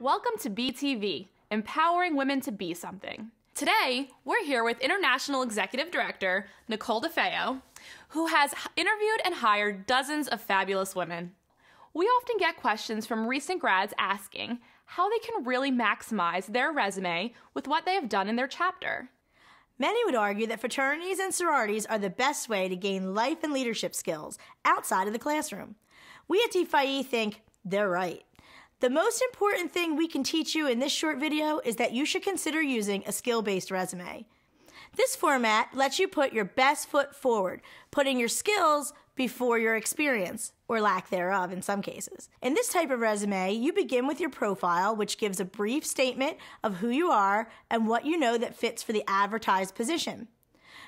Welcome to BTV, empowering women to be something. Today, we're here with International Executive Director Nicole DeFeo, who has interviewed and hired dozens of fabulous women. We often get questions from recent grads asking how they can really maximize their resume with what they have done in their chapter. Many would argue that fraternities and sororities are the best way to gain life and leadership skills outside of the classroom. We at DFIE think they're right. The most important thing we can teach you in this short video is that you should consider using a skill-based resume. This format lets you put your best foot forward, putting your skills before your experience, or lack thereof in some cases. In this type of resume, you begin with your profile, which gives a brief statement of who you are and what you know that fits for the advertised position.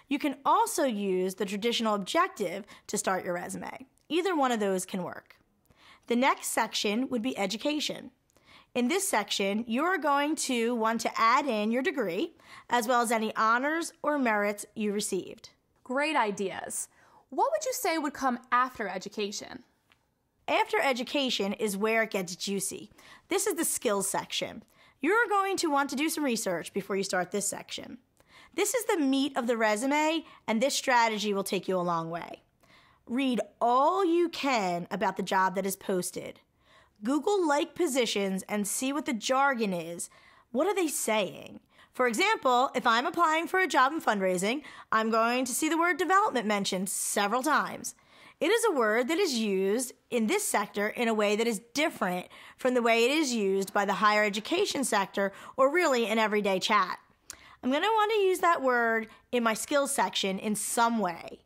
You can also use the traditional objective to start your resume. Either one of those can work. The next section would be education. In this section, you are going to want to add in your degree, as well as any honors or merits you received. Great ideas. What would you say would come after education? After education is where it gets juicy. This is the skills section. You're going to want to do some research before you start this section. This is the meat of the resume, and this strategy will take you a long way. Read all you can about the job that is posted. Google like positions and see what the jargon is. What are they saying? For example, if I'm applying for a job in fundraising, I'm going to see the word development mentioned several times. It is a word that is used in this sector in a way that is different from the way it is used by the higher education sector or really in everyday chat. I'm going to want to use that word in my skills section in some way.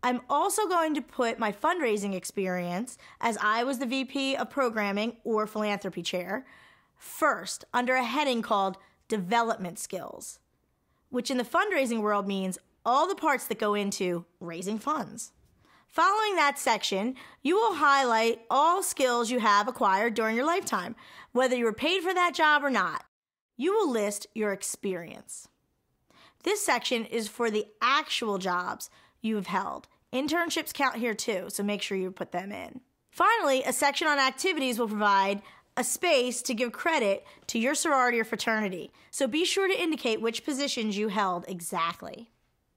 I'm also going to put my fundraising experience, as I was the VP of Programming or Philanthropy Chair, first under a heading called Development Skills, which in the fundraising world means all the parts that go into raising funds. Following that section, you will highlight all skills you have acquired during your lifetime, whether you were paid for that job or not. You will list your experience. This section is for the actual jobs you have held. Internships count here too, so make sure you put them in. Finally, a section on activities will provide a space to give credit to your sorority or fraternity, so be sure to indicate which positions you held exactly.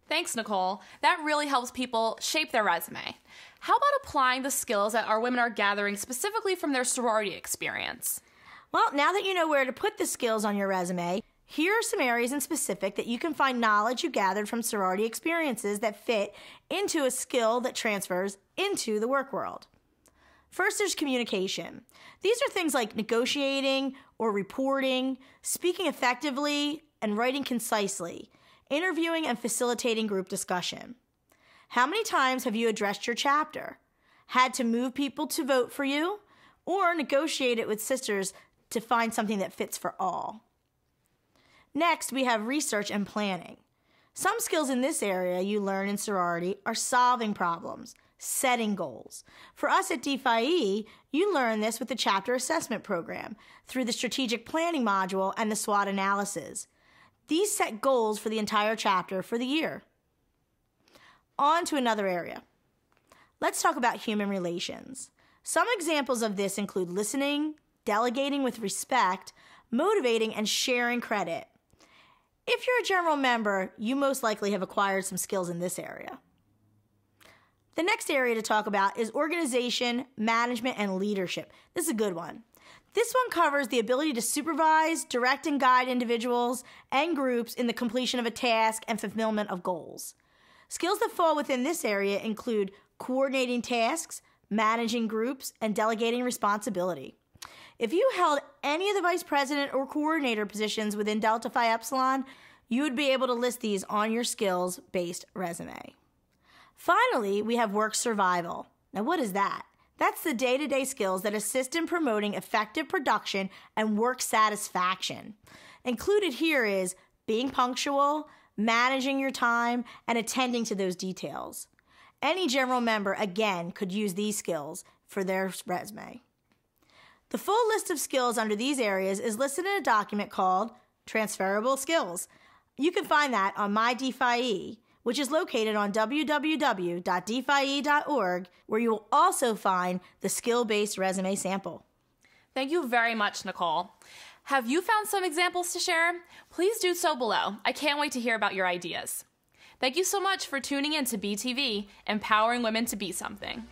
Thanks, Nicole. That really helps people shape their resume. How about applying the skills that our women are gathering specifically from their sorority experience? Well, now that you know where to put the skills on your resume, here are some areas in specific that you can find knowledge you gathered from sorority experiences that fit into a skill that transfers into the work world. First, there's communication. These are things like negotiating or reporting, speaking effectively and writing concisely, interviewing and facilitating group discussion. How many times have you addressed your chapter, had to move people to vote for you, or negotiated with sisters to find something that fits for all? Next, we have research and planning. Some skills in this area you learn in sorority are solving problems, setting goals. For us at DFIE, you learn this with the chapter assessment program through the strategic planning module and the SWOT analysis. These set goals for the entire chapter for the year. On to another area. Let's talk about human relations. Some examples of this include listening, delegating with respect, motivating, and sharing credit. If you're a general member, you most likely have acquired some skills in this area. The next area to talk about is organization, management, and leadership. This is a good one. This one covers the ability to supervise, direct, and guide individuals and groups in the completion of a task and fulfillment of goals. Skills that fall within this area include coordinating tasks, managing groups, and delegating responsibility. If you held any of the vice president or coordinator positions within Delta Phi Epsilon, you would be able to list these on your skills-based resume. Finally, we have work survival. Now, what is that? That's the day-to-day skills that assist in promoting effective production and work satisfaction. Included here is being punctual, managing your time, and attending to those details. Any general member, again, could use these skills for their resume. The full list of skills under these areas is listed in a document called Transferable Skills. You can find that on My DFIE, which is located on www.dfie.org, where you will also find the skill-based resume sample. Thank you very much, Nicole. Have you found some examples to share? Please do so below. I can't wait to hear about your ideas. Thank you so much for tuning in to BTV, Empowering Women to Be Something.